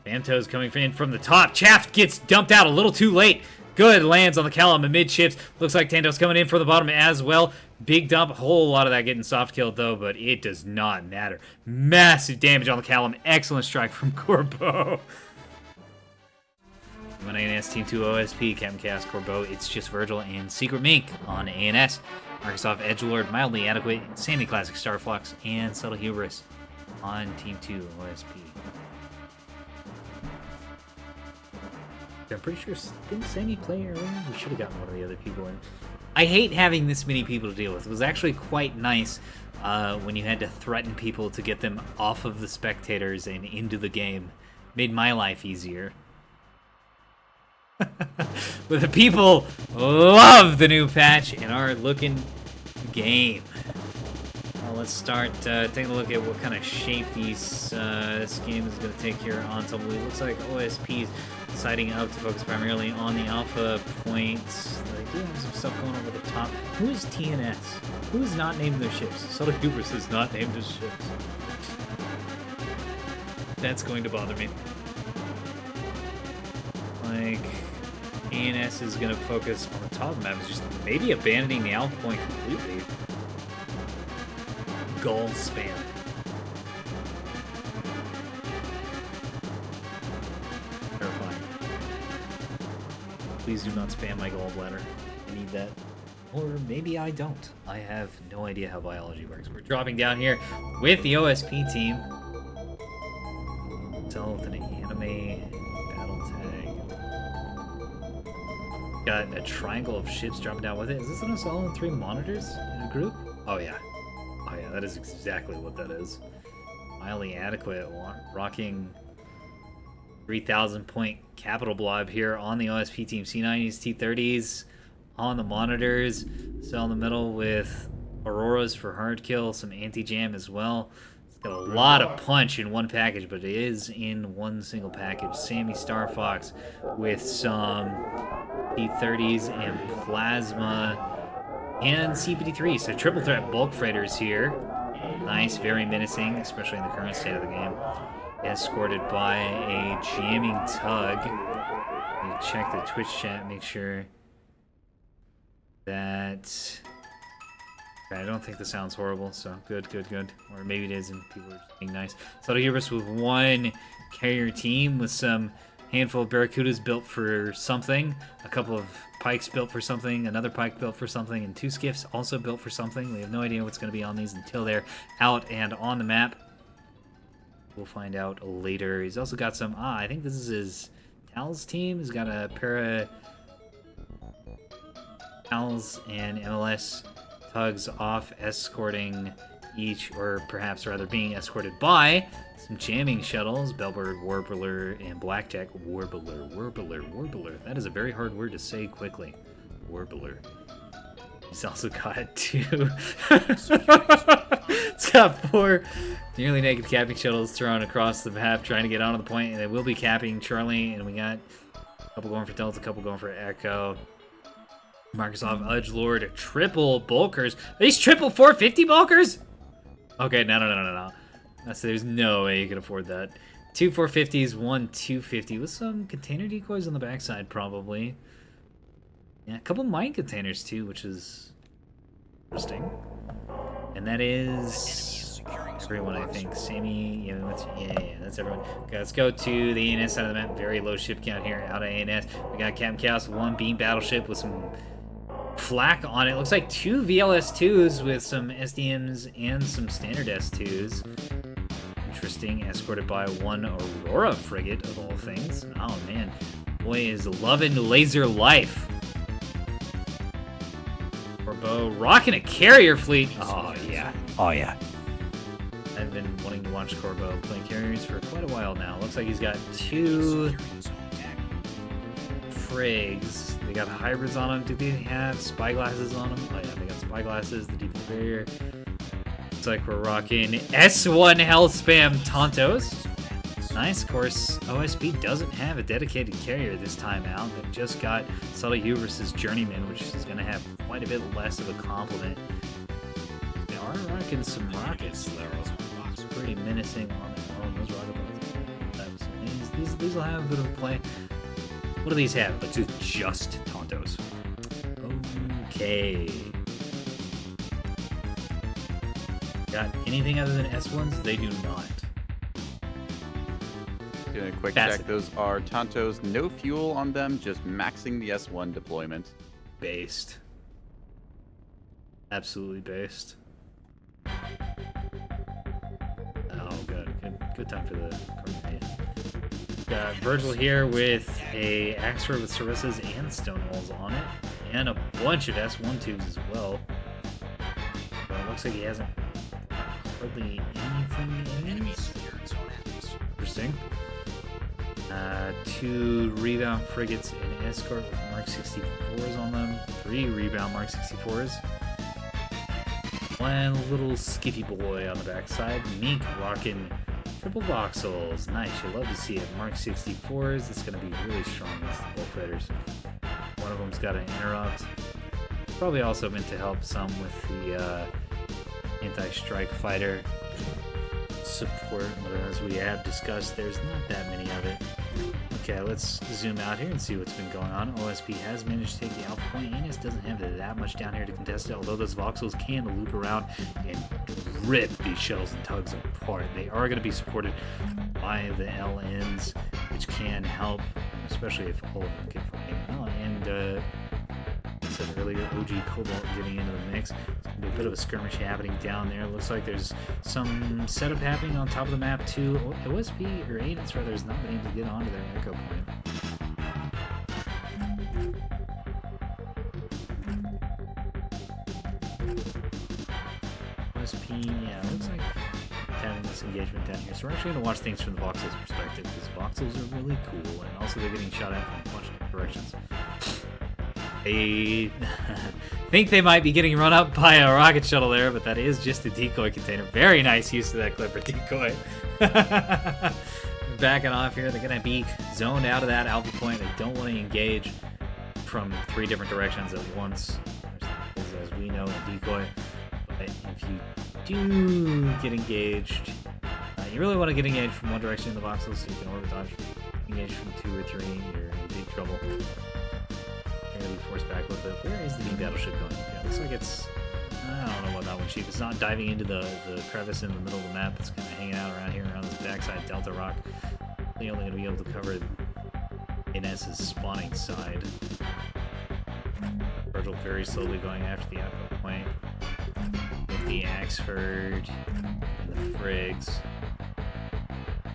Bamto's coming in from the top. Chaff gets dumped out a little too late. Good, lands on the Callum amidships. Looks like Tantos coming in from the bottom as well. Big dump, a whole lot of that getting soft killed though, but it does not matter. Massive damage on the Callum. Excellent strike from Corbeau. On ANS Team 2 OSP, Captain Chaos, Corbeau, It's Just Virgil, and Secret Mink on ANS. Microsoft Edgelord, Mildly Adequate, Sammy Classic Starflux, and Subtle Hubris on Team 2 OSP. I'm pretty sure, didn't Sammy play earlier? We should have gotten one of the other people in. I hate having this many people to deal with. It was actually quite nice when you had to threaten people to get them off of the spectators and into the game. Made my life easier. But the people love the new patch and are looking game. Well, let's start taking a look at what kind of shape this game is going to take here on Tumbleweed. Looks like OSP is deciding out to focus primarily on the alpha points. They do have some stuff going over the top. Who is TNS? Who has not named their ships? Subtle Hubris has not named his ships. That's going to bother me. Like, ANS is going to focus on the top of the map, just maybe abandoning the alpha point completely. Goal spam. Terrifying. Please do not spam my gallbladder. I need that. Or maybe I don't. I have no idea how biology works. We're dropping down here with the OSP team. Tell with an anime battle tag. Got a triangle of ships dropping down with it. Is this on us all in 3 monitors in a group? Oh yeah. Oh yeah, that is exactly what that is. Mildly Adequate, rocking 3,000 point capital blob here on the OSP team. C90s, T30s on the monitors. Cell in the middle with Auroras for hard kill, some anti-jam as well. It's got a lot of punch in one package, but it is in one single package. Sammy Starfox with some T30s and plasma. And C53, so triple threat bulk freighters here. Nice, very menacing, especially in the current state of the game. Escorted by a jamming tug. Check the Twitch chat, make sure that... I don't think the sound's horrible, so good. Or maybe it is and people are just being nice. Subtle Hubris with 1 carrier team with some handful of Barracudas built for something, a couple of pikes built for something, another pike built for something, and 2 skiffs also built for something. We have no idea what's going to be on these until they're out and on the map. We'll find out later. He's also got some, I think this is his Tal's team. He's got a pair of Tal's and MLS tugs off, escorting each, or perhaps rather being escorted by some jamming shuttles, Bellbird, Warbler, and Blackjack. Warbler. That is a very hard word to say quickly. Warbler. He's also got 2. It's got 4 nearly naked capping shuttles thrown across the map, trying to get onto the point, and they will be capping Charlie. And we got a couple going for Delta, a couple going for Echo. Microsoft Edgelord, triple bulkers. Are these triple 450 bulkers? Okay, no. There's no way you can afford that. 2 450s, 1 250 with some container decoys on the backside, probably. Yeah, a couple mine containers too, which is interesting. And that is everyone, I think. Sammy, yeah, that's everyone. Okay, let's go to the ANS side of the map. Very low ship count here out of ANS. We got Captain Chaos, 1 beam battleship with some flak on it. Looks like 2 VLS2s with some SDMs and some standard S2s. Interesting, escorted by 1 Aurora frigate of all things. Oh man, boy is loving laser life. Corbeau rocking a carrier fleet. Oh yeah. I've been wanting to watch Corbeau play carriers for quite a while now. Looks like he's got 2 frigs. They got hybrids on them. Do they have spyglasses on them? Oh yeah, they got spyglasses, the deep in the barrier. Looks like we're rocking S1 health spam Tontos. Nice, of course, OSP doesn't have a dedicated carrier this time out. They've just got Subtle Hubris' Journeyman, which is going to have quite a bit less of a complement. They are rocking some rockets, though. It's pretty menacing on their own. Those rocket bombs. These will have a bit of a play. What do these have? Let's do just Tontos. Okay. Got anything other than S1s? They do not. Doing a quick check. Those are Tontos. No fuel on them. Just maxing the S1 deployment. Based. Absolutely based. Oh, good. Good time for the Cornelia. Got Virgil here with a Axe Sword with Sarissa's and Stonewalls on it. And a bunch of S1 tubes as well. But it looks like he hasn't hardly anything in it. Interesting. 2 rebound frigates and escort with Mark 64s on them. 3 rebound Mark 64s. 1 little skiffy boy on the backside. Mink rocking triple voxels. Nice, you love to see it. Mark 64s. It's going to be really strong against the bullfighters. One of them's got an interrupt. Probably also meant to help some with the anti-strike fighter support, but as we have discussed, there's not that many of it. Okay, let's zoom out here and see what's been going on. OSP has managed to take the alpha point. Anus doesn't have that much down here to contest it, although those voxels can loop around and rip these shells and tugs apart. They are going to be supported by the LNs, which can help, especially if all of them get fighting well. And I said earlier, OG Cobalt getting into the mix. It's going to be a bit of a skirmish happening down there. Looks like there's some setup happening on top of the map too. OSP, or Aidance rather, has not been able to get onto their echo point. OSP, yeah, looks like having this engagement down here. So we're actually going to watch things from the Voxels perspective, because Voxels are really cool, and also they're getting shot at from a bunch of different directions. I think they might be getting run up by a rocket shuttle there, but that is just a decoy container. Very nice use of that Clipper decoy. Backing off here. They're going to be zoned out of that alpha point. They don't want to engage from 3 different directions at once. As we know, a decoy. But if you do get engaged, you really want to get engaged from one direction in the voxels so you can orbit dodge. Engage from 2 or 3, you're in big trouble. Gonna be forced back a little bit. Where is the new battleship going? Yeah, looks like it's... I don't know about that one, Chief. It's not diving into the crevice in the middle of the map. It's kind of hanging out around here, around this backside Delta Rock. They're only going to be able to cover Inez's spawning side. Virgil very slowly going after the echo point. With the Axford and the Frigs.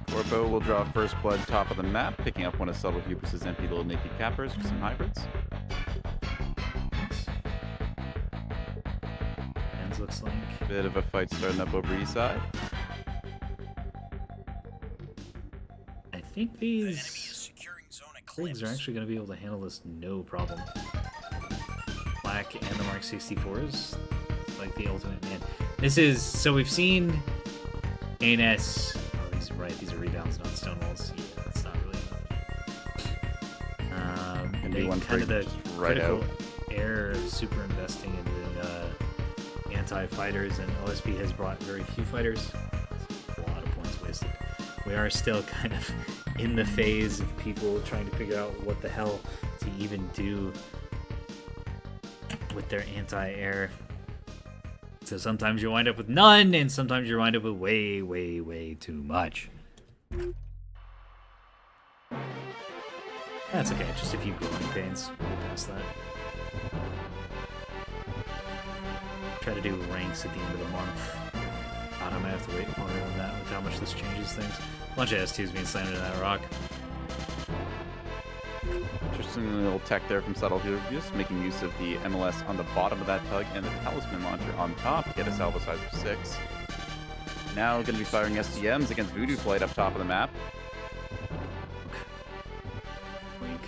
Corpo will draw first blood top of the map, picking up one of Subtle Hubris' empty little naked cappers for some hybrids. Looks like bit of a fight starting up over east side. I think these Krigs are actually going to be able to handle this no problem. Black and the Mark 64s, like the ultimate man. This is so we've seen ANS. Oh, these are right. These are rebounds, not stonewalls. Yeah, that's not really enough. And they kind of the critical error of super investing into anti-fighters, and OSP has brought very few fighters. A lot of points wasted. We are still kind of in the phase of people trying to figure out what the hell to even do with their anti-air. So sometimes you wind up with none, and sometimes you wind up with way, way, way too much. That's okay, just a few growing pains. We'll pass that. Try to do ranks at the end of the month. God, I might have to wait longer than that with how much this changes things. A bunch of S2s being slammed into that rock. Interesting little tech there from Subtle Hubris, making use of the MLS on the bottom of that tug and the Talisman launcher on top to get a salvo size of 6. Now going to be firing STMs against Voodoo Flight up top of the map. Wink.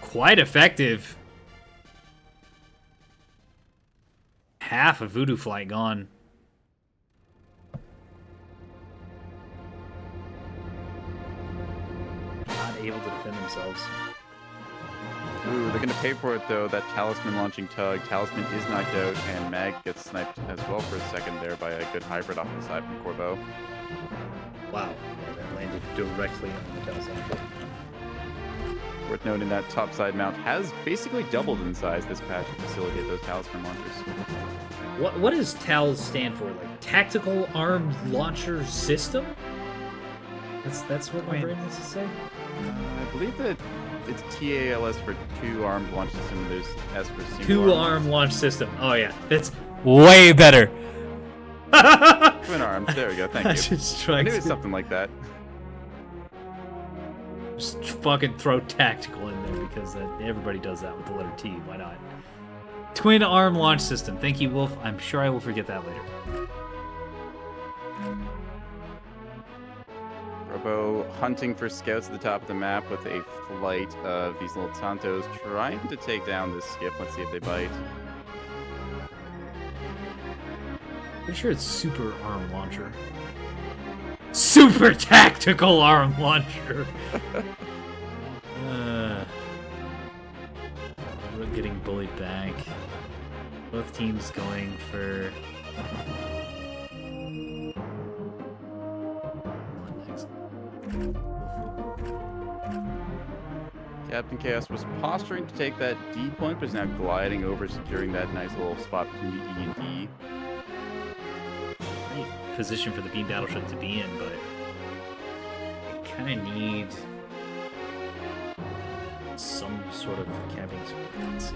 Quite effective. Half of Voodoo Flight gone. Not able to defend themselves. Ooh, they're gonna pay for it though. That Talisman launching tug. Talisman is knocked out, and Mag gets sniped as well for a second there by a good hybrid off the side from Corbeau. Wow, yeah, that landed directly on the Talisman. Worth noting that topside mount has basically doubled in size this patch to facilitate those Talisman launchers. What does TALS stand for? Like Tactical Armed Launcher System? That's what my brain wants to say. I believe that it's TALS for two armed launch system. There's S for single. Two armed launch system. Oh yeah, that's way better. Twin arms. There we go. Thank you. Just I trying knew it to was something like that. just fucking throw tactical in there because everybody does that with the letter T. Why not? Twin arm launch system. Thank you, Wolf. I'm sure I will forget that later. Robo hunting for scouts at the top of the map with a flight of these little Tantos trying to take down this skiff. Let's see if they bite. Pretty sure it's super arm launcher. Super tactical arm launcher. We're getting bullied back. Both teams going for. Captain Chaos was posturing to take that D point, but is now gliding over, securing that nice little spot between the E and D. Great position for the beam battleship to be in, but I kind of need some sort of capping.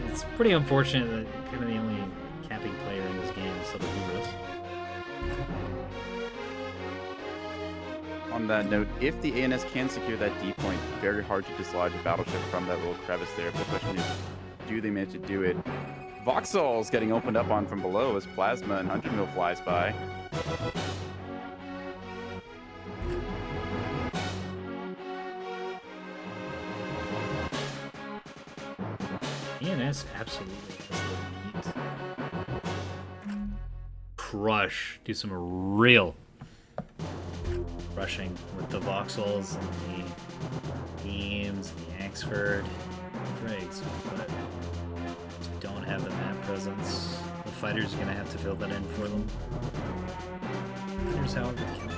It's pretty unfortunate that kind of the only capping player in this game is Nebulous. On that note, if the ANS can secure that D point, very hard to dislodge a battleship from that little crevice there. But the question is, do they manage to do it? Voxel's getting opened up on from below as Plasma and 100 mil flies by. ANS absolutely has the meat. Crush. Do some real crushing with the voxels and the beams and the Axford frags, but just don't have the map presence. The fighters are going to have to fill that in for them. Here's however can.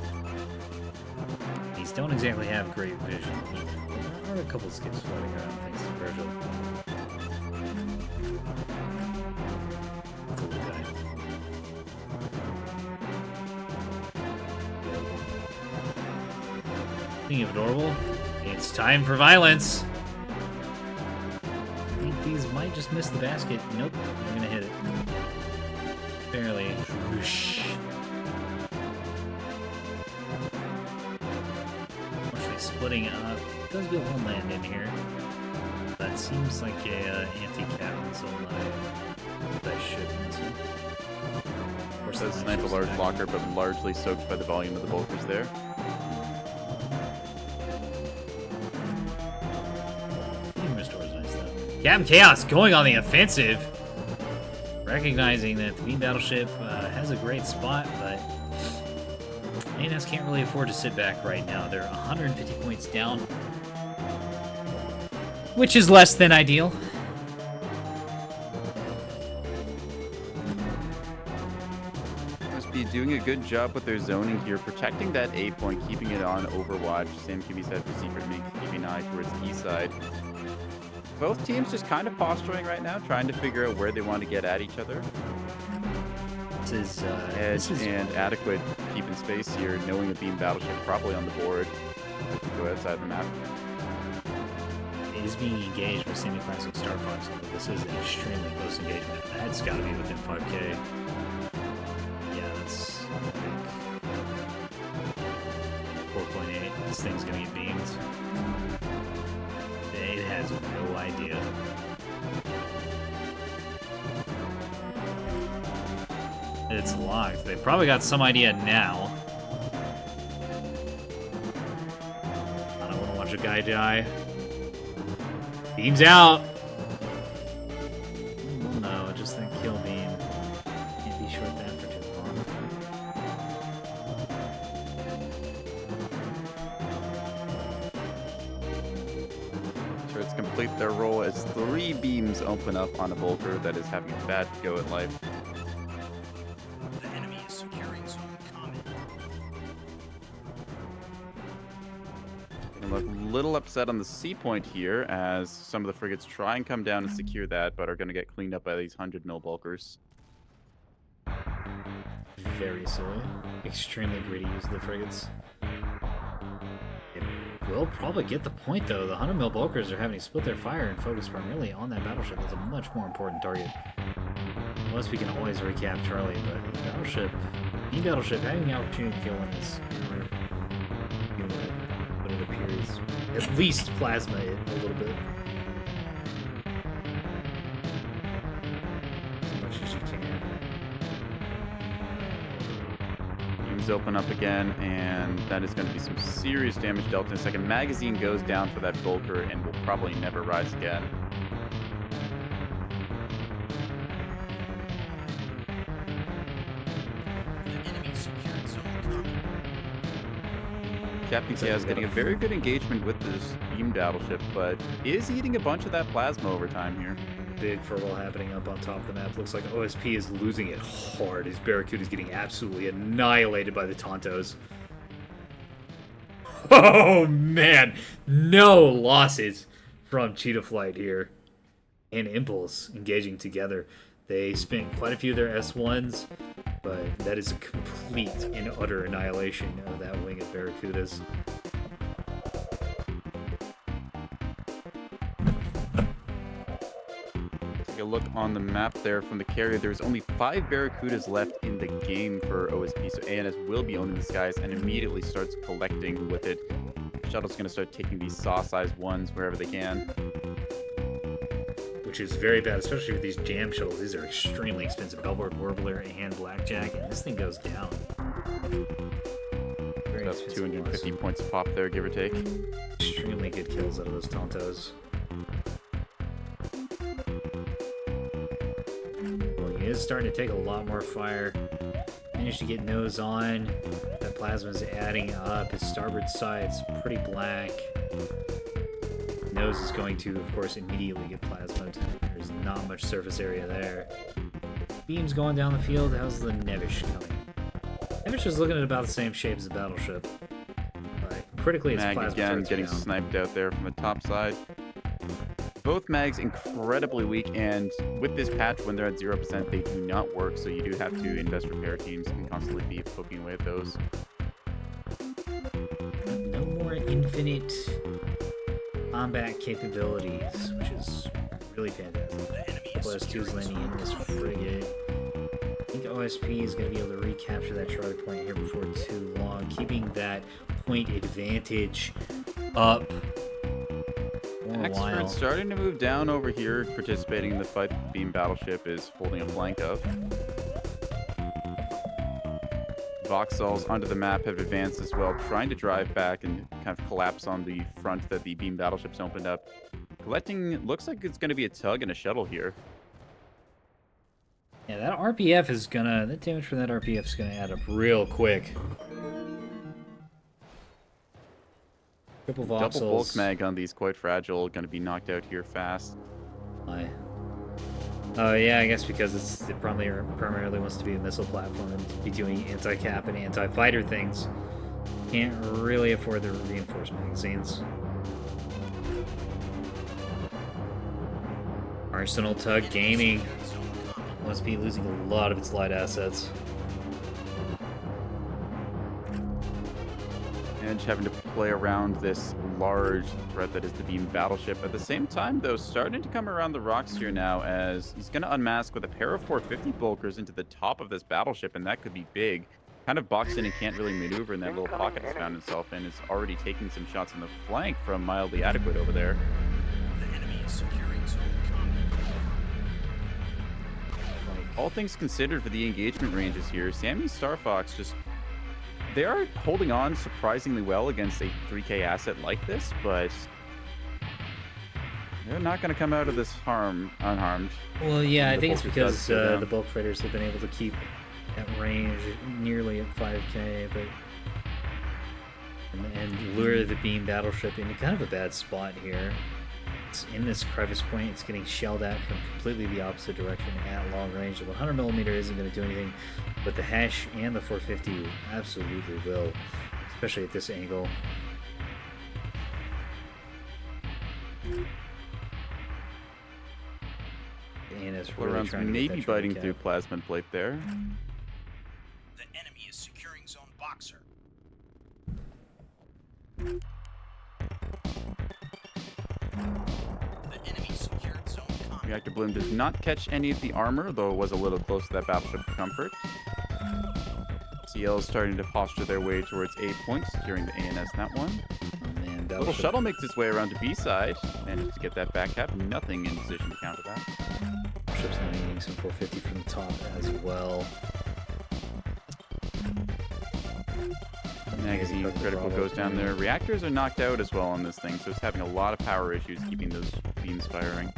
These don't exactly have great vision. There are a couple skips floating around thanks to Virgil. Cool guy. Speaking of adorable, it's time for violence. I think these might just miss the basket. Nope, I'm gonna hit it. Barely. Whoosh. Unfortunately, splitting up. It does get one land in here. That seems like a anti-cap, so that should miss it. Of course, Does snipe a large blocker, but largely soaked by the volume of the bulkers there. Captain Chaos going on the offensive, recognizing that the beam battleship has a great spot, but ANS can't really afford to sit back right now. They're 150 points down, which is less than ideal. Must be doing a good job with their zoning here, protecting that A point, keeping it on Overwatch. Same can be said for Secret Mink, keeping an eye towards the east side. Both teams just kind of posturing right now, trying to figure out where they want to get at each other. This is Edge and adequate keeping space here, knowing a beam battleship probably on the board. Go outside the map. It is being engaged with semi-classic Star Fox, but this is an extremely close engagement. That's got to be within 5k. Yeah, that's like 4.8. This thing's gonna get beamed. It has no idea. It's locked. They probably got some idea now. I don't want to watch a guy die. Beam's out. Well, no, just that kill beam. Can't be short that for too long. Sure, it's complete their role as 3 beams open up on a Volker that is having a bad go at life. The enemy is securing zone common. And look a little upset on the C point here as some of the frigates try and come down and secure that, but are going to get cleaned up by these 100 mil bulkers. Very silly. Extremely greedy use of the frigates. It will probably get the point, though. The 100 mil bulkers are having to split their fire and focus primarily on that battleship. That's a much more important target. Unless we can always recap Charlie, but battleship, battleship, having the opportunity to kill one is but it appears at least plasma it a little bit. As much as you can. Beams open up again, and that is going to be some serious damage dealt in a second. Magazine goes down for that Volker and will probably never rise again. The enemy secured zone common. Captain Chaos getting a very good engagement with this beam battleship, but is eating a bunch of that plasma over time here. Big furlough happening up on top of the map. Looks like OSP is losing it hard. His Barracuda is getting absolutely annihilated by the Tontos. Oh man, no losses from Cheetah Flight here. And Impulse engaging together. They spent quite a few of their S1s, but that is a complete and utter annihilation of that wing of Barracudas. Take a look on the map there from the carrier. There's only 5 Barracudas left in the game for OSP, so ANS will be owning the skies and immediately starts collecting with it. Shuttle's going to start taking these saw-sized ones wherever they can. Which is very bad, especially with these jam shuttles. These are extremely expensive. Bellboard Warbler and Blackjack, and this thing goes down. Very That's expensive 250 loss. points a pop there, give or take. Extremely good kills out of those Tontos. Well, he is starting to take a lot more fire. Managed to get nose on. That plasma's adding up. His starboard side's pretty black. Nose is going to, of course, immediately get plasmed. There's not much surface area there. Beams going down the field. How's the Nevish coming? Nevish is looking at about the same shape as the battleship. But critically, it's Mag plasma again turrets getting down. sniped out there from the top side. Both mags incredibly weak, and with this patch, when they're at 0%, they do not work, so you do have to invest repair teams and constantly be poking away at those. No more infinite combat capabilities, which is really fantastic. The enemy is Plus 2 is securing landing zone in this common. frigate. I think OSP is going to be able to recapture that Charlie point here before too long, keeping that point advantage up for a while. Axford starting to move down over here, participating in the fight that the beam battleship is holding a flank of. Vauxhalls onto the map have advanced as well, trying to drive back and kind of collapse on the front that the beam battleship's opened up. Collecting, looks like it's going to be a tug and a shuttle here. Yeah, that RPF is gonna, that damage from that RPF is gonna add up real quick. Triple Double voxels. bulk mag on these, quite fragile, going to be knocked out here fast. Oh yeah, I guess because it primarily wants to be a missile platform and be doing anti-cap and anti-fighter things. Can't really afford the reinforced magazines. Arsenal Tug Gaming must be losing a lot of its light assets. And having to play around this large threat that is the beam battleship. At the same time, though, starting to come around the rocks here now as he's going to unmask with a pair of 450 bulkers into the top of this battleship, and that could be big. Kind of boxed in and can't really maneuver in that little pocket he's found himself in. Is already taking some shots in the flank from Mildly Adequate over there. The enemy is securing zone common. All things considered for the engagement ranges here, Sammy Star Fox just... They are holding on surprisingly well against a 3K asset like this, but they're not going to come out of this unharmed. Well, yeah, I The think it's bulkers does because go down. the bulk fighters have been able to keep that range nearly at 5K, but and lure the beam battleship into kind of a bad spot here. It's in this crevice point. It's getting shelled at from completely the opposite direction at long range. The 100mm isn't going to do anything, but the Hesh and the 450 absolutely will, especially at this angle. And it's really Rounds trying to maybe get that biting cap. through Plasmid Plate there. The enemy is securing zone boxer. The enemy secured zone combat. Reactor Bloom does not catch any of the armor, though it was a little close to that Battleship for comfort. CL is starting to posture their way towards A point, securing the ANS in that one. Oh man, Little Battleship. shuttle makes its way around to B side, manages to get that back cap. Nothing in position to counter that. Battleship's now eating some 450 from the top as well. Magazine critical goes down there. Reactors are knocked out as well on this thing, so it's having a lot of power issues keeping those beams firing.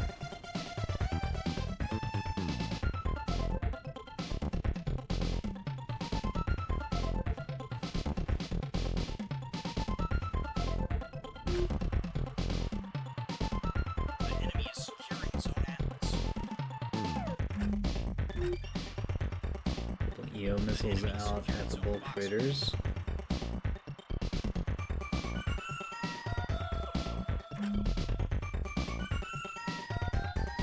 The enemy is securing zone Atlas. EO missiles out at the bulk freighters.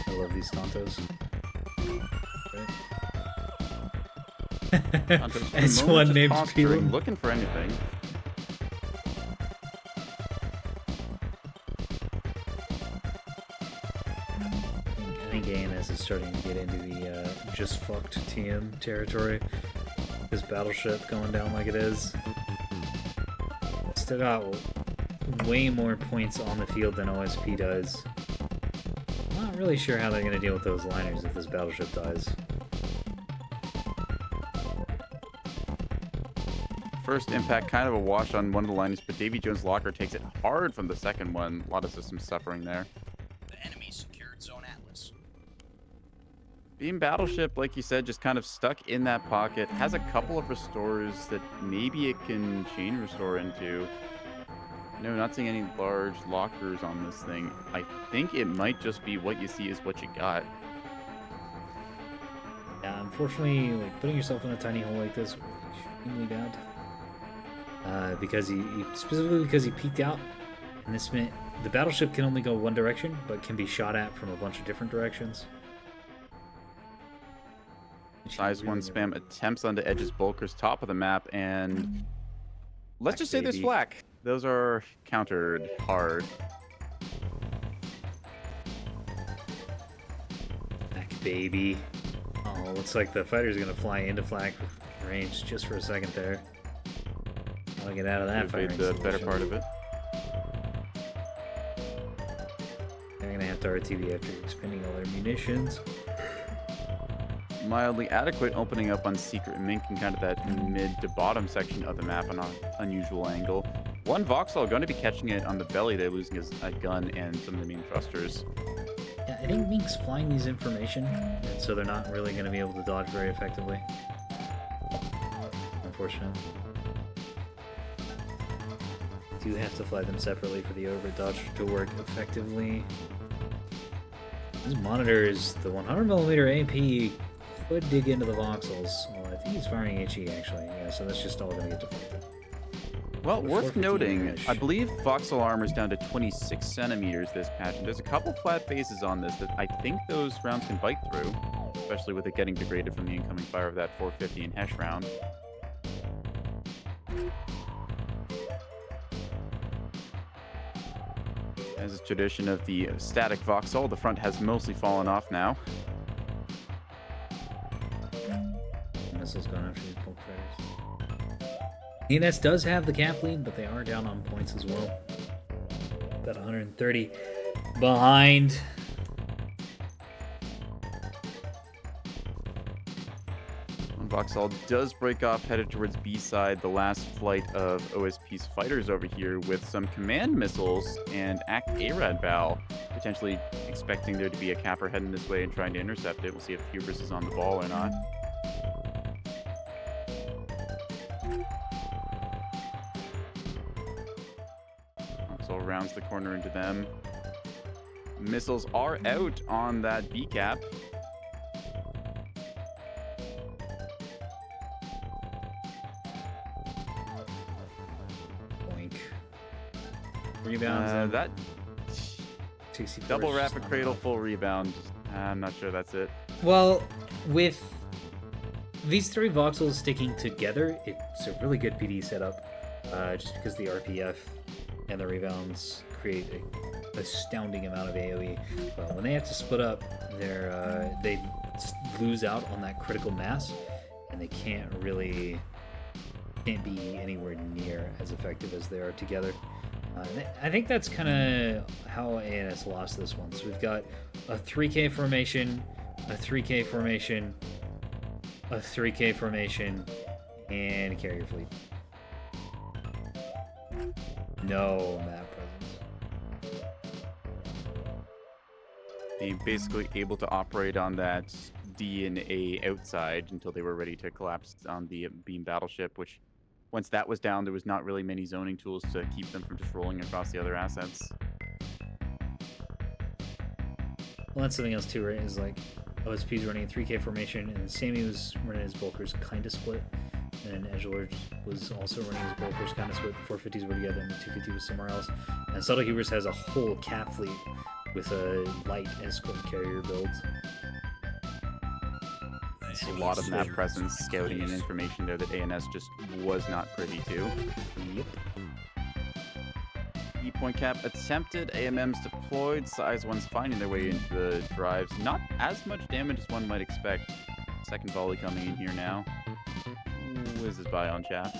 I love these Tontos. Santos, for the As moment, one just named posturing, Peeler. looking for anything. I think ANS is starting to get into the just fucked TM territory. This battleship going down like it is. Still got way more points on the field than OSP does. Not really sure how they're going to deal with those liners if this battleship dies. First impact, kind of a wash on one of the liners, but Davy Jones' locker takes it hard from the second one. A lot of system suffering there. The enemy secured zone Atlas. Beam Battleship, like you said, just kind of stuck in that pocket. Has a couple of restores that maybe it can chain restore into. No, not seeing any large lockers on this thing. I think it might just be what you see is what you got. Yeah, unfortunately, like putting yourself in a tiny hole like this was extremely bad. Because he specifically because he peeked out, and this meant the battleship can only go one direction, but can be shot at from a bunch of different directions. Which he Size 1 really spam attempts onto Edge's bulkers top of the map, and let's just say there's baby. flak. Those are countered hard. Back, baby. Oh, looks like the fighter's gonna fly into flak range just for a second there. I'll get out of that Evade firing the better solution. part of it. They're gonna have to RTV after expending all their munitions. Mildly adequate, opening up on Secret Mink and kind of that mid to bottom section of the map on an unusual angle. One Vauxhall going to be catching it on the belly there, losing his gun and some of the main thrusters. Yeah, I think Mink's flying these information, and so they're not really going to be able to dodge very effectively. Unfortunately. You do have to fly them separately for the overt dodge to work effectively. These monitors, the 100mm AP could dig into the voxels. Well, I think he's firing HE actually, yeah, so that's just all going to get deflected. Well, worth 450 noting, Hesh. I believe Vauxhall armor is down to 26 centimeters this patch, and there's a couple flat faces on this that I think those rounds can bite through, especially with it getting degraded from the incoming fire of that 450 and Hesh round. As is tradition of the static Vauxhall, the front has mostly fallen off now. Missiles going after these bulk freighters. ENS does have the cap lead, but they are down on points as well. About 130 behind. Vauxhall does break off, headed towards B side, the last flight of OSP's fighters over here with some command missiles and Act ARAD Val, potentially expecting there to be a capper heading this way and trying to intercept it. We'll see if Hubris is on the ball or not. Vauxhall rounds the corner into them. Missiles are out on that B cap. Boink. Rebounds. That CC4 double is just rapid not cradle, enough. full rebound. I'm not sure that's it. Well, with these three voxels sticking together, it's a really good PD setup. Just because the RPF and the rebounds create an astounding amount of AoE. But when they have to split up, they lose out on that critical mass, and they can't be anywhere near as effective as they are together. I think that's kind of how ANS lost this one. So we've got a 3K formation, a 3K formation, a 3K formation, and a carrier fleet. No map presence. They basically able to operate on that D and A outside until they were ready to collapse on the beam battleship, which once that was down, there was not really many zoning tools to keep them from just rolling across the other assets. Well, that's something else too, right? Is like OSP's running a 3K formation, and Sammy was running his bulkers kind of split, and Edgelord was also running his bulkers kind of split. 450s were together, and the 250 was somewhere else. And Subtle Keepers has a whole cap fleet with a light escort carrier build. It's a lot of map presence, scouting, and information there that ANS just was not privy to. Yep. E-point cap attempted, AMMs deployed, size ones finding their way into the drives. Not as much damage as one might expect. Second volley coming in here now. Whiz is by on chaff.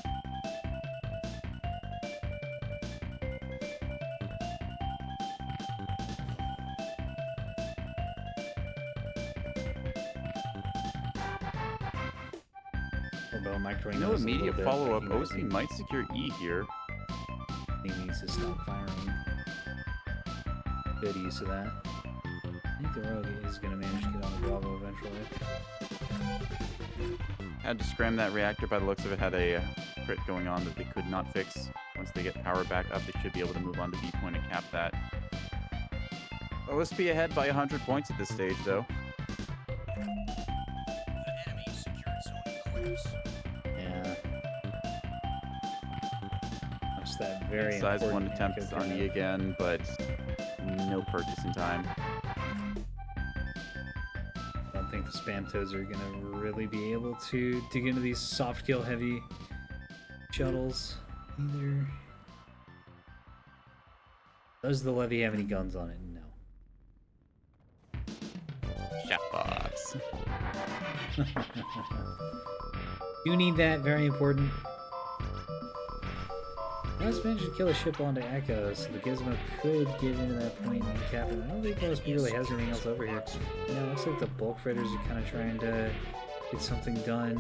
No immediate follow-up. OC might secure E here. He needs to stop firing. Good use of that. I think the Rogue is going to manage to get on the Bravo eventually. Had to scram that reactor. By the looks of it, had a crit going on that they could not fix. Once they get power back up, they should be able to move on to B point and cap that. OSP ahead by 100 points at this stage, though. The enemy secured zone close. Yeah. That's that very Size important 1 attempt on E again, but no purchase in time. I don't think the spam toads are going to really be able to dig into these soft kill heavy shuttles either. Does the Levy have any guns on it? No. Chef box. You need that, very important. Let's manage to kill a ship onto Echo, so the Gizmo could get into that point and cap it. I don't think OSP really has anything else over here. Yeah, it looks like the bulk freighters are kind of trying to get something done.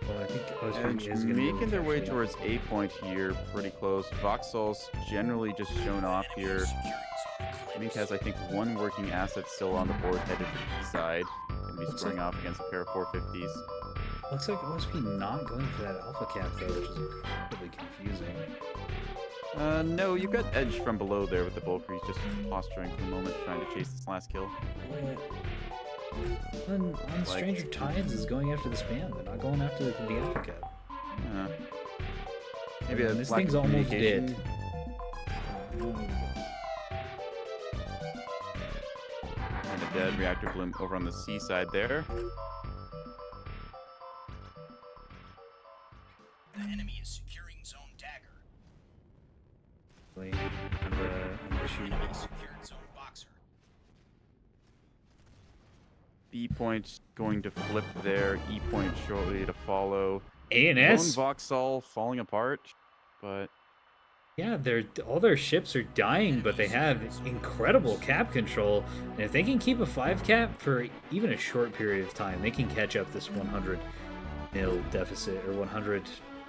Well, I think OSP is going to making their way towards A point here, pretty close. Voxel's generally just shown off here. Mink has, I think, one working asset still on the board headed to the side. Going to be scoring off against a pair of 450s. Looks like OSP not going for that alpha cap though, which is incredibly confusing. No, you've got Edge from below there with the Bulker. He's just posturing for the moment, trying to chase this last kill. On Stranger Tides is going after the spam, but not going after the alpha cap. Maybe a This lack thing's of almost communication. dead. And a dead reactor bloom over on the C side there. The enemy is securing zone dagger. And The shoot. enemy secured zone boxer. B point going to flip there. E point shortly to follow. ANS. Lone Vauxhall falling apart, but Yeah, all their ships are dying, but they have incredible cap control. And if they can keep a 5 cap for even a short period of time, they can catch up this 100 mil deficit, or 100.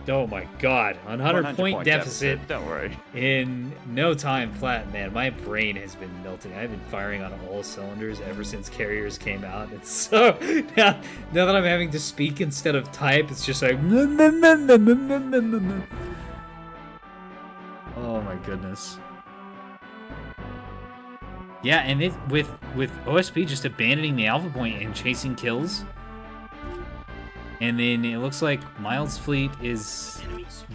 Oh my god, 100 point deficit. Don't worry. In no time flat, man. My brain has been melting. I've been firing on all cylinders ever since Carriers came out. And so now that I'm having to speak instead of type, it's just like. Oh my goodness. Yeah, and with OSP just abandoning the alpha point and chasing kills. And then it looks like Miles' fleet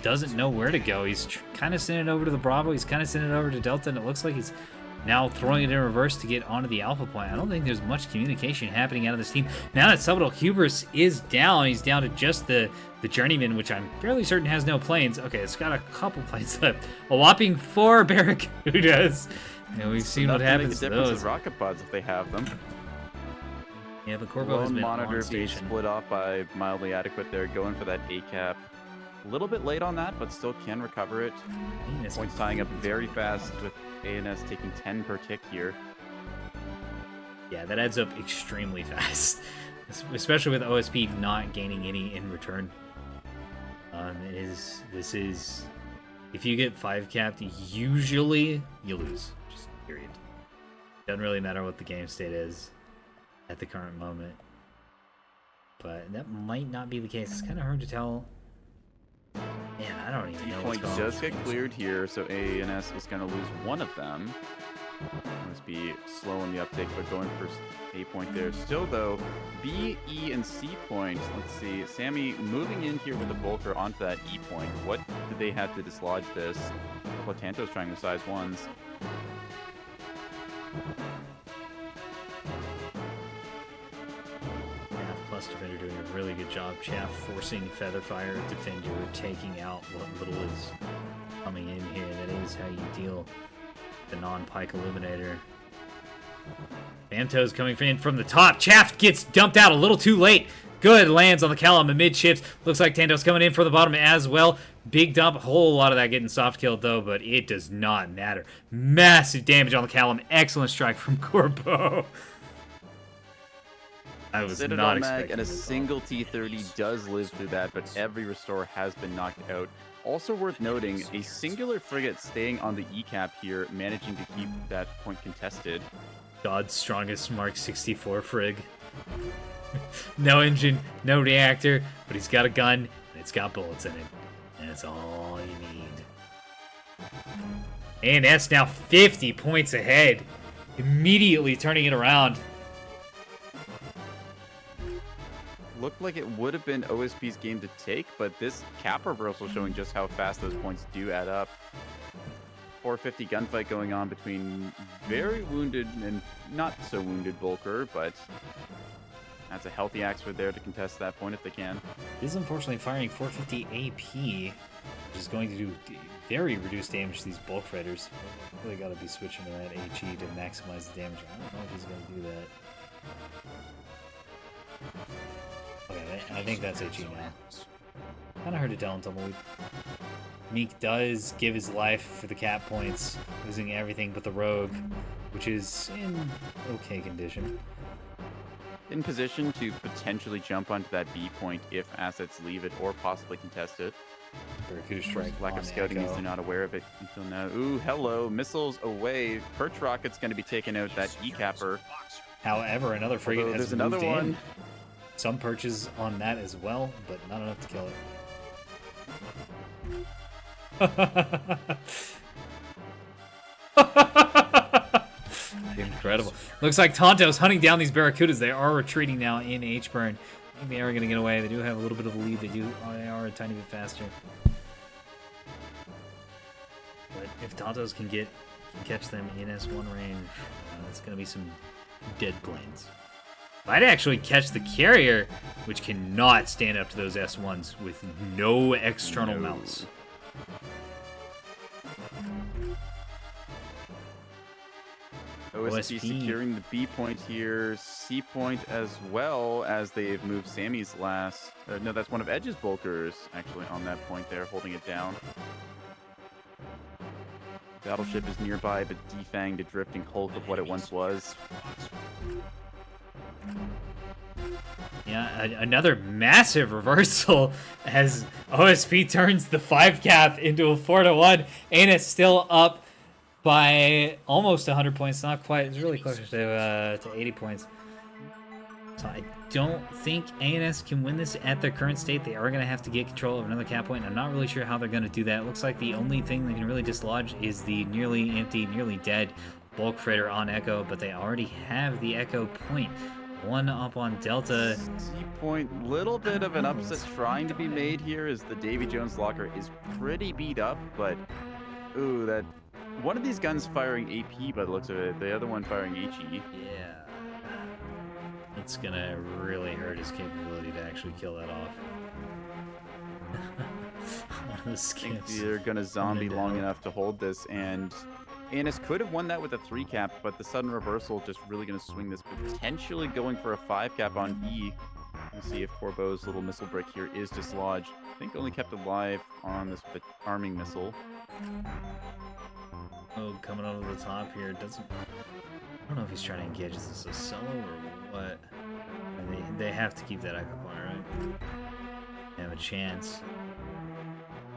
doesn't know where to go. He's kind of sending it over to the Bravo. He's kind of sending it over to Delta, and it looks like he's now throwing it in reverse to get onto the alpha point. I don't think there's much communication happening out of this team. Now that Subtle Hubris is down, he's down to just the Journeyman, which I'm fairly certain has no planes. Okay, it's got a couple planes left. A whopping 4 Barracudas. And we've seen what happens to those. With rocket pods if they have them. Yeah, but Corbo has Lone been monitor on being station. split off by mildly adequate there, going for that A cap. A little bit late on that, but still can recover it. Points tying up very fast with ANS taking 10 per tick here. Yeah, that adds up extremely fast, especially with OSP not gaining any in return. This is if you get 5 capped, usually you lose. Just period. Doesn't really matter what the game state is at the current moment. But that might not be the case. It's kind of hard to tell. Man, I don't even know what's Point going on. does get cleared here, so ANS is going to lose one of them. Must be slow on the uptake, but going for A point there. Still, though, B, E, and C point. Let's see. Sammy moving in here with the Volker onto that E point. What did they have to dislodge this? Platanto's trying to size ones. Plus Defender doing a really good job. Chaff forcing Featherfire Defender, taking out what little is coming in here. That is how you deal the non-Pike Illuminator. Bamto's coming in from the top. Chaff gets dumped out a little too late. Good, lands on the Callum amidships. Looks like Tanto's coming in for the bottom as well. Big dump, a whole lot of that getting soft killed though, but it does not matter. Massive damage on the Callum. Excellent strike from Corbo. I was not expecting and a single T-30 does live through that, but every restore has been knocked out. Also worth noting, a singular frigate staying on the E-cap here, managing to keep that point contested. God's strongest Mark 64 frig. No engine, no reactor, but he's got a gun, and it's got bullets in it. And that's all you need. ANS now 50 points ahead. Immediately turning it around. Looked like it would have been OSP's game to take, but this cap reversal showing just how fast those points do add up. 450 gunfight going on between very wounded and not so wounded Volker, but that's a healthy Axford there to contest that point if they can. He's unfortunately firing 450 AP, which is going to do very reduced damage to these bulk freighters. Really got to be switching to that HE to maximize the damage. I don't know if he's going to do that. Okay, I think that's HE now. Kind of hard to tell on Tumbleweed. Meek does give his life for the cap points, losing everything but the Rogue, which is in okay condition. In position to potentially jump onto that B point if assets leave it or possibly contest it. Barracuda strike. Lack of scouting means they're not aware of it until now. Ooh, hello, missiles away. Perch Rocket's going to be taking out that E-capper. However, another frigate has there's another moved one. in. Some perches on that as well, but not enough to kill it. Incredible. Looks like Tonto's hunting down these Barracudas. They are retreating now in H-burn. I think they are going to get away. They do have a little bit of a lead. They are a tiny bit faster. But if Tonto's can catch them in S1 range, it's going to be some dead planes. Might actually catch the carrier, which cannot stand up to those S1s with no external mounts. OSP securing the B point here, C point as well, as they've moved Sammy's last. No, that's one of Edge's bulkers actually on that point there, holding it down. Battleship is nearby, but defanged a drifting hulk of what it once was. Yeah, another massive reversal as OSP turns the 5 cap into a 4-1, and it's still up by almost 100 points. Not quite. It's really close to 80 points. So I don't think ANS can win this at their current state. They are going to have to get control of another cap point. I'm not really sure how they're going to do that. It looks like the only thing they can really dislodge is the nearly empty, nearly dead bulk freighter on Echo, but they already have the Echo point. One up on Delta. C point, little bit of an upset trying to be made here as the Davy Jones locker is pretty beat up, but ooh, that one of these guns firing AP by the looks of it, the other one firing HE. Yeah. It's gonna really hurt his capability to actually kill that off. One of the I think skips. they're gonna zombie long enough to hold this, and Annis could have won that with a 3 cap, but the sudden reversal just really gonna swing this, potentially going for a 5 cap on E. Let's see if Corbeau's little missile break here is dislodged. I think only kept alive on this with the arming missile. Oh, coming over the top here. Doesn't. I don't know if he's trying to engage this as a solo or what. I mean, they have to keep that Echo point, right? They have a chance.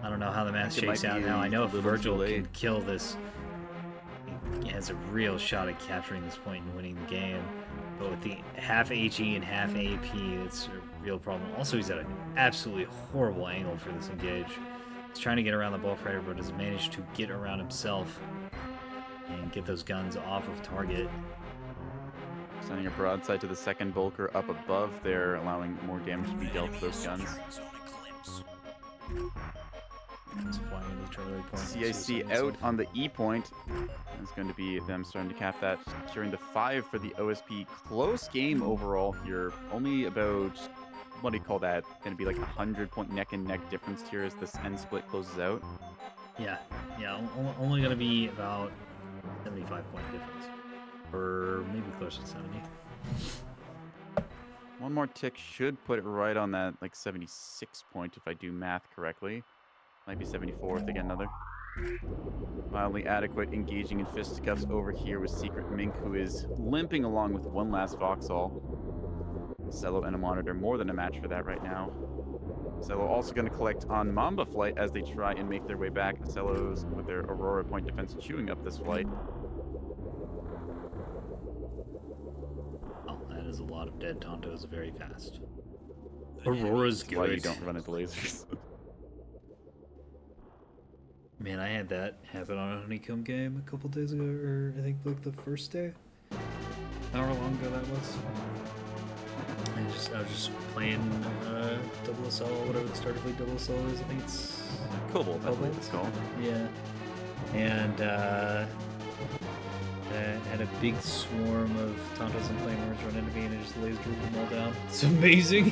I don't know how the math It might shakes out be now. I know a if little too Virgil can late. kill this, he has a real shot at capturing this point and winning the game. But with the half HE and half AP, it's a real problem. Also, he's at an absolutely horrible angle for this engage. He's trying to get around the bulk freighter, but has managed to get around himself and get those guns off of target. Sending a broadside to the second Volker up above there, allowing more damage to be dealt to those guns. It's flying into the Charlie point. CIC out on the E point. It's going to be them starting to cap that, securing the 5 for the OSP. Close game overall here. Only about, what do you call that? Going to be like 100-point neck and neck difference here as this end split closes out. Yeah, only going to be about 75-point difference. Or maybe closer to 70. One more tick should put it right on that like 76 point if I do math correctly. Might be 74 if they get another. Mildly adequate, engaging in fisticuffs over here with Secret Mink, who is limping along with one last Vauxhall. Cello and a Monitor more than a match for that right now. Cello also going to collect on Mamba Flight as they try and make their way back. Cello's with their Aurora point defense chewing up this flight. Oh, that is a lot of dead Tontos very fast. Aurora's That's why you good. don't run into lasers. Man, I had that happen on a Honeycomb game a couple days ago, or I think like the first day. However long ago that was. I was just playing Double SL, whatever the start of League Double SL is. I think it's Cobalt, I believe it's called. yeah. And had a big swarm of Tontos and Claymores run into me, and I just lasered them all down. It's amazing.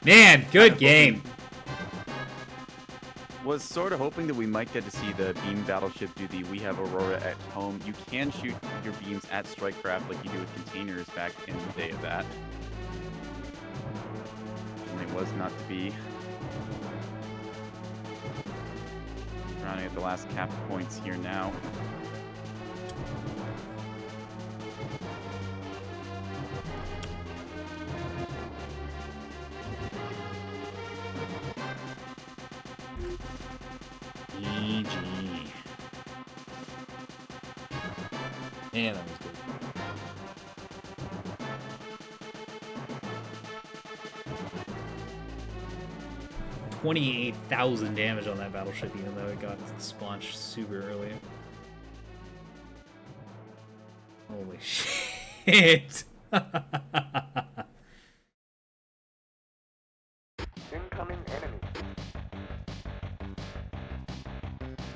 Man, good game. Was sort of hoping that we might get to see the beam battleship do the "We have Aurora at home." You can shoot your beams at strike craft like you do with containers back in the day of that. And it was not to be. Rounding at the last cap points here now. GG. Man, that was good. $28,000 damage on that battleship, even though it got spaunched super early. Holy shit! Incoming enemy.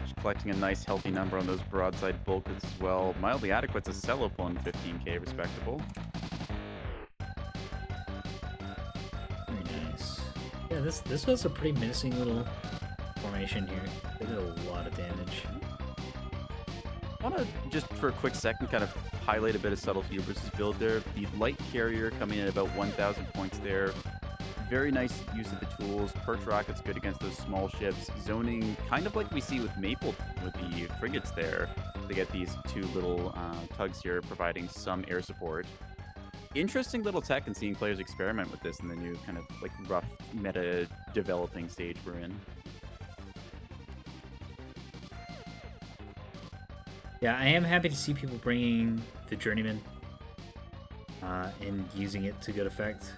Just collecting a nice healthy number on those broadside bulkers as well. Mildly adequate's a Cello pulling 15k, respectable. Very nice. Yeah, this was a pretty menacing little formation here. They did a lot of damage. I want to just for a quick second kind of highlight a bit of subtlety versus build there. The light carrier coming in at about 1,000 points there. Very nice use of the tools. Perch rockets good against those small ships. Zoning kind of like we see with Maple with the frigates there. They get these two little tugs here providing some air support. Interesting little tech and seeing players experiment with this in the new kind of like rough meta developing stage we're in. Yeah, I am happy to see people bringing the Journeyman and using it to good effect.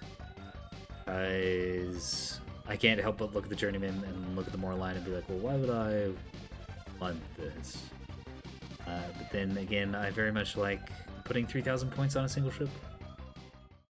Because I can't help but look at the Journeyman and look at the Moore line and be like, well, why would I want this? But then again, I very much like putting 3,000 points on a single ship.